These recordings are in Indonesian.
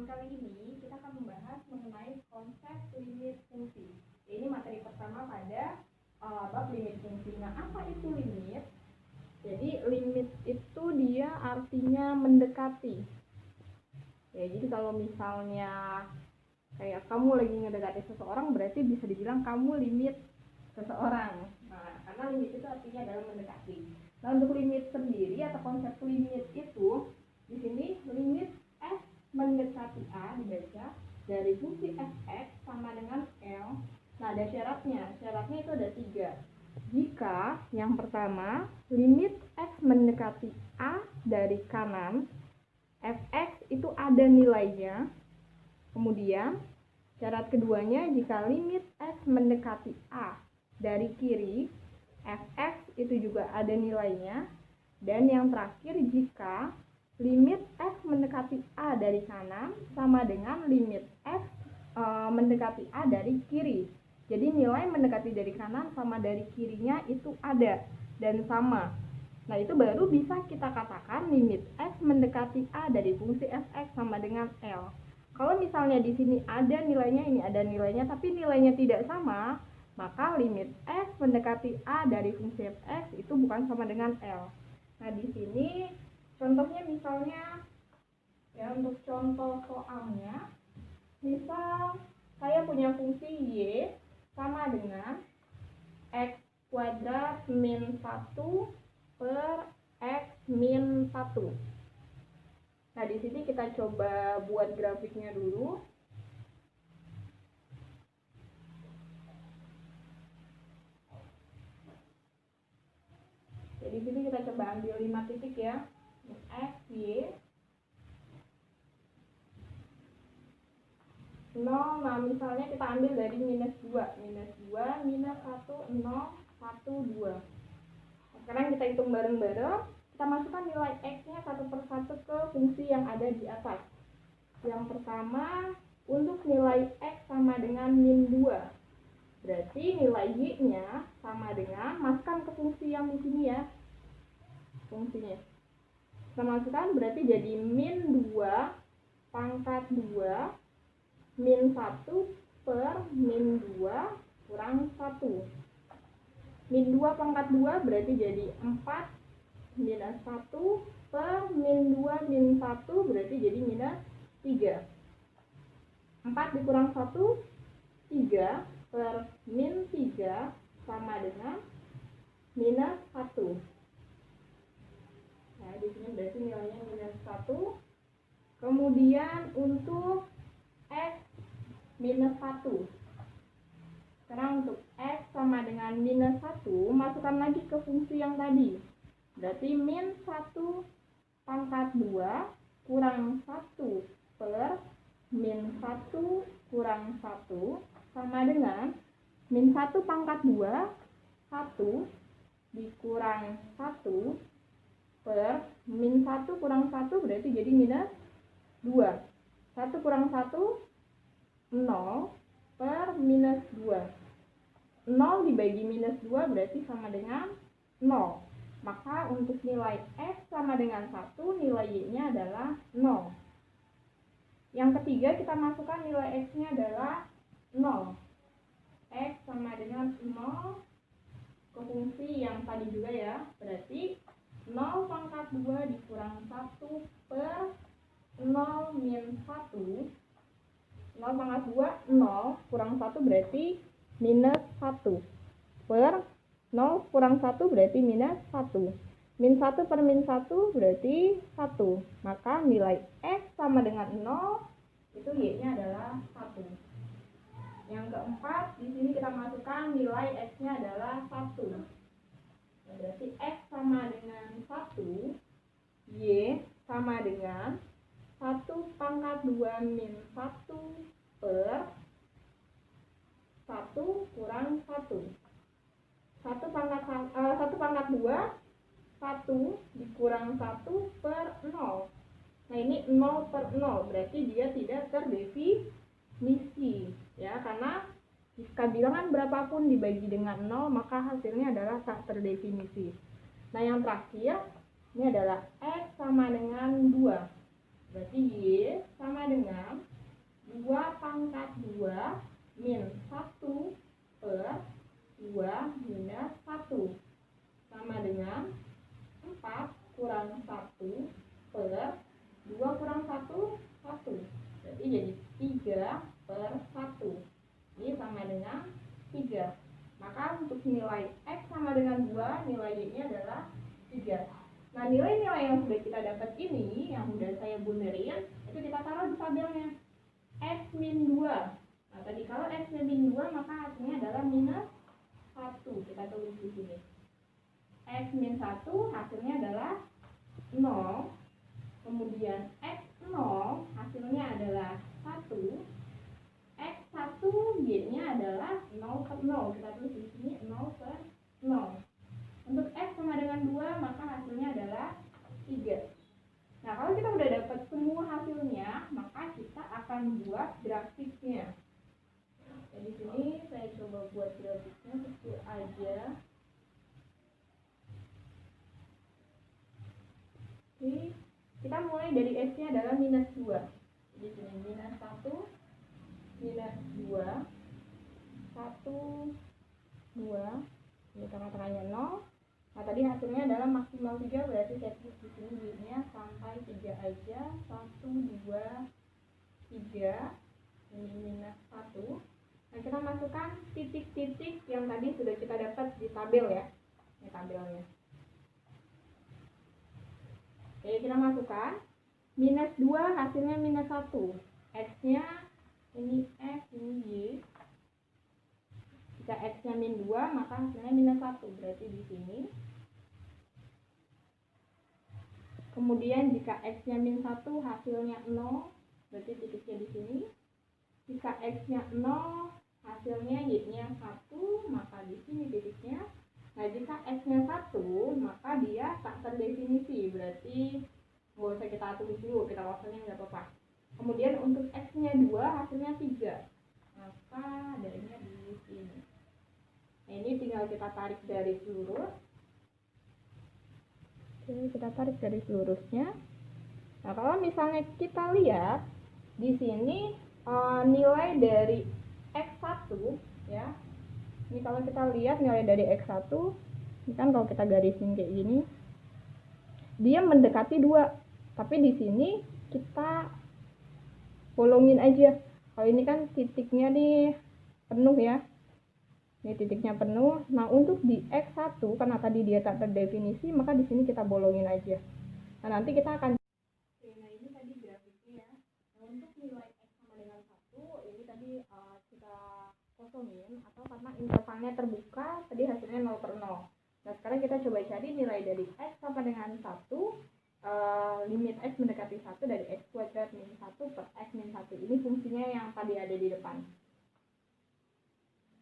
kali ini kita akan membahas mengenai konsep limit fungsi. Ini materi pertama pada bab limit fungsi. Nah, apa itu limit? Jadi limit itu dia artinya mendekati. Ya, jadi kalau misalnya kayak kamu lagi ngedekati seseorang, berarti bisa dibilang kamu limit seseorang. Nah, karena limit itu artinya adalah mendekati. Nah, untuk limit sendiri atau konsep limit itu di sini limit f mendekati a dibaca dari fungsi fx sama dengan L. Nah, ada syaratnya. Syaratnya itu ada 3. Jika yang pertama limit f mendekati a dari kanan, fx itu ada nilainya. Kemudian syarat keduanya, jika limit f mendekati a dari kiri, fx itu juga ada nilainya. Dan yang terakhir, jika limit f mendekati a dari kanan sama dengan limit f mendekati a dari kiri. Jadi nilai mendekati dari kanan sama dari kirinya itu ada dan sama. Nah, itu baru bisa kita katakan limit f mendekati a dari fungsi fx sama dengan L. Kalau misalnya di sini ada nilainya, ini ada nilainya, tapi nilainya tidak sama, maka limit f mendekati a dari fungsi fx itu bukan sama dengan L. Nah, di sini contohnya misalnya, ya, untuk contoh soalnya, misal saya punya fungsi y sama dengan x kuadrat min 1 per x min 1. Nah, di sini kita coba buat grafiknya dulu. Jadi di sini kita coba ambil 5 titik ya. X, Y, 0. Nah, misalnya kita ambil dari minus 2, minus 1, 0, 1, 2. Sekarang kita hitung bareng-bareng. Kita masukkan nilai x-nya satu persatu ke fungsi yang ada di atas. Yang pertama, untuk nilai x sama dengan min 2. Berarti nilai y-nya sama dengan, masukkan ke fungsi yang di sini ya. Fungsinya. Kita masukkan berarti jadi min 2 pangkat 2 min 1 per min 2 kurang 1. Min 2 pangkat 2 berarti jadi 4 minus 1 per min 2 min 1 berarti jadi minus 3. 4 dikurang 1, 3 per min 3 sama dengan minus 1. Nah, di sini berarti nilainya minus 1. Kemudian untuk x minus 1. Sekarang untuk x sama dengan minus 1, masukkan lagi ke fungsi yang tadi. Berarti min 1 pangkat 2 kurang 1 per min 1 kurang 1 sama dengan min 1 pangkat 2, 1 dikurang 1 per min 1 kurang 1 berarti jadi minus 2. 1 kurang 1, 0 per minus 2. 0 dibagi minus 2 berarti sama dengan 0. Maka untuk nilai x sama dengan 1, nilai y-nya adalah 0. Yang ketiga, kita masukkan nilai x-nya adalah 0. X sama dengan 0 ke fungsi yang tadi juga ya. Berarti 0 pangkat 2 dikurang 1 per 0 min 1. 0 pangkat 2, 0 kurang 1 berarti minus 1. Per 0 kurang 1 berarti minus 1. Min 1 per min 1 berarti 1. Maka nilai x sama dengan 0, itu y-nya adalah 1. Yang keempat, di sini kita masukkan nilai x-nya adalah 1. Berarti x sama dengan 1, y sama dengan 1 pangkat 2 min 1 per 1 kurang 1. 1 pangkat 2, 1 dikurang 1 per 0. Nah, ini 0 per 0, berarti dia tidak terdefinisi. Ya, karena jika bilangan berapapun dibagi dengan 0, maka hasilnya adalah tak terdefinisi. Nah, yang terakhir, ini adalah x sama dengan 2. Berarti Y sama dengan 2 pangkat 2 min 1 per 2 minus 1 sama dengan 4 kurang 1 per 2 kurang 1, 1. Berarti jadi 3 per 1. Ini sama dengan 3. Maka untuk nilai X sama dengan 2, nilai Y-nya adalah 3. Nah, nilai-nilai yang sudah kita dapat ini, yang sudah saya bunderin, itu kita taruh di tabelnya. X min 2. Nah, tadi kalau X min 2, maka hasilnya adalah minus 1. Kita tulis di sini. X min 1 hasilnya adalah 0. Kemudian X0 hasilnya adalah 1. X1 Y-nya adalah 0 per 0. Kita tulis di sini 0 per 0. Untuk X sama dengan 2, maka hasilnya adalah 3. Nah, kalau kita udah dapat semua hasilnya, maka kita akan buat grafiknya. Jadi di sini saya coba buat grafiknya kecil aja. Oke, kita mulai dari X-nya adalah minus 2. Jadi sini minus 1, minus 2, 1, 2. Ini tengah-tengahnya 0. Nah, tadi hasilnya adalah maksimal 3, berarti saya tulis di sini Y-nya sampai 3 aja. 1, 2, 3. Ini minus 1. Nah, kita masukkan titik-titik yang tadi sudah kita dapat di tabel ya. Ini tabelnya. Oke, kita masukkan. Minus 2 hasilnya minus 1. X-nya ini X, ini Y. Jika X-nya min 2, maka hasilnya minus 1. Berarti di sini. Kemudian jika X-nya min 1, hasilnya 0. Berarti titiknya di sini. Jika X-nya 0, hasilnya Y-nya 1, maka di sini titiknya. Nah, jika X-nya 1, maka dia tak terdefinisi. Berarti nggak usah kita tulis dulu, kita kosongin nggak apa-apa. Kemudian untuk X-nya 2, hasilnya 3. Maka adanya di sini. Nah, ini tinggal kita tarik garis lurus. Oke, kita tarik garis lurusnya. Nah, kalau misalnya kita lihat di sini nilai dari X1 ya. Ini kalau kita lihat nilai dari X1, ini kan kalau kita garisin kayak gini, dia mendekati 2. Tapi di sini kita bolongin aja. Kalau ini kan titiknya nih penuh ya. Ini titiknya penuh. Nah, untuk di X1 karena tadi dia tak terdefinisi, maka di sini kita bolongin aja. Nah, nanti kita akan nah, ini tadi grafiknya ya. Nah, untuk nilai X sama dengan 1, ini tadi kita kosongin atau karena intervalnya terbuka, tadi hasilnya 0 per 0. Nah, sekarang kita coba cari nilai dari X sama dengan 1. Limit X mendekati 1 dari X kuadrat min 1 per X min 1. Ini fungsinya yang tadi ada di depan.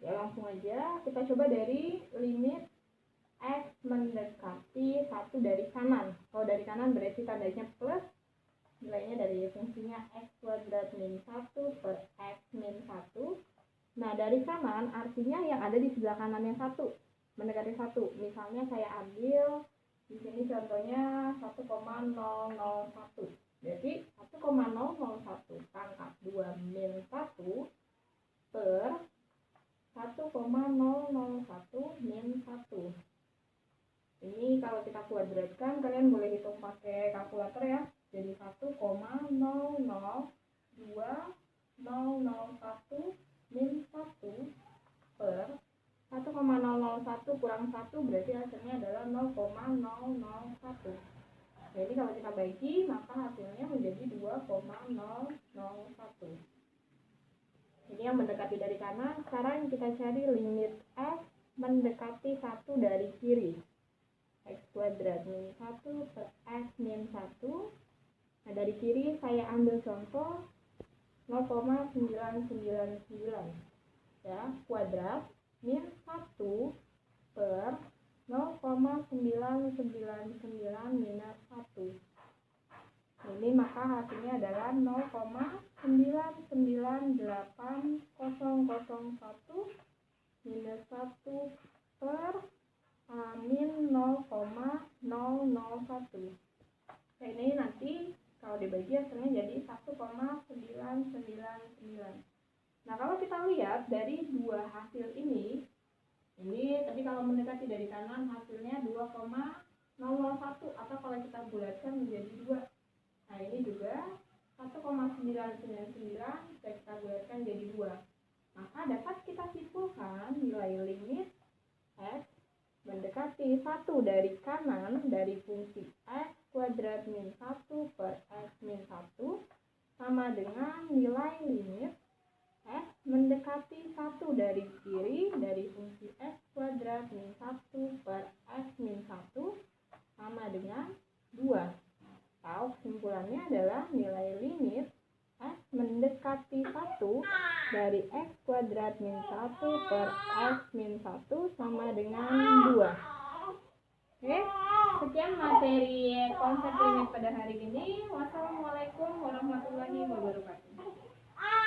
Ya, langsung aja kita coba dari limit X mendekati 1 dari kanan. Kalau dari kanan berarti tandanya plus, nilainya dari fungsinya X kuadrat min 1 per X min 1. Nah, dari kanan artinya yang ada di sebelah kanan yang 1 mendekati 1. Misalnya saya ambil di sini contohnya 1,001. Jadi 1,001 pangkat 2 min 1 per 1,001 min 1. Ini kalau kita kuadratkan, kalian boleh hitung pakai kalkulator ya. Jadi 1,002,001 min 1 per 1,001 kurang 1 berarti hasilnya adalah 0,001. Nah, ini kalau kita bagi maka hasilnya menjadi 2,001. Ini yang mendekati dari kanan. Sekarang kita cari limit X mendekati 1 dari kiri. X kuadrat min 1 per X min 1. Nah, dari kiri saya ambil contoh 0,999 ya, kuadrat min 1 per 0,999 minus 1. Ini maka hasilnya adalah 0,998001 minus 1 per min 0,001. Nah, ini nanti kalau dibagi hasilnya jadi 1,999. Nah, kalau kita lihat dari dua hasil ini tapi kalau mendekati dari kanan hasilnya 2,001, atau kalau kita bulatkan menjadi 2. Nah, ini juga 1,999 bisa kita bulatkan jadi 2. Maka dapat kita simpulkan nilai limit x mendekati 1 dari kanan dari fungsi x kuadrat min 1 per x min 1 sama dengan nilai limit x mendekati 1 dari kiri dari fungsi x kuadrat min 1 per x min 1 sama dengan 2. Atau kesimpulannya adalah nilai limit x mendekati 1 dari x kuadrat min 1 per x min 1 sama dengan 2. Oke, sekian materi konsep limit pada hari ini. Wassalamualaikum warahmatullahi wabarakatuh.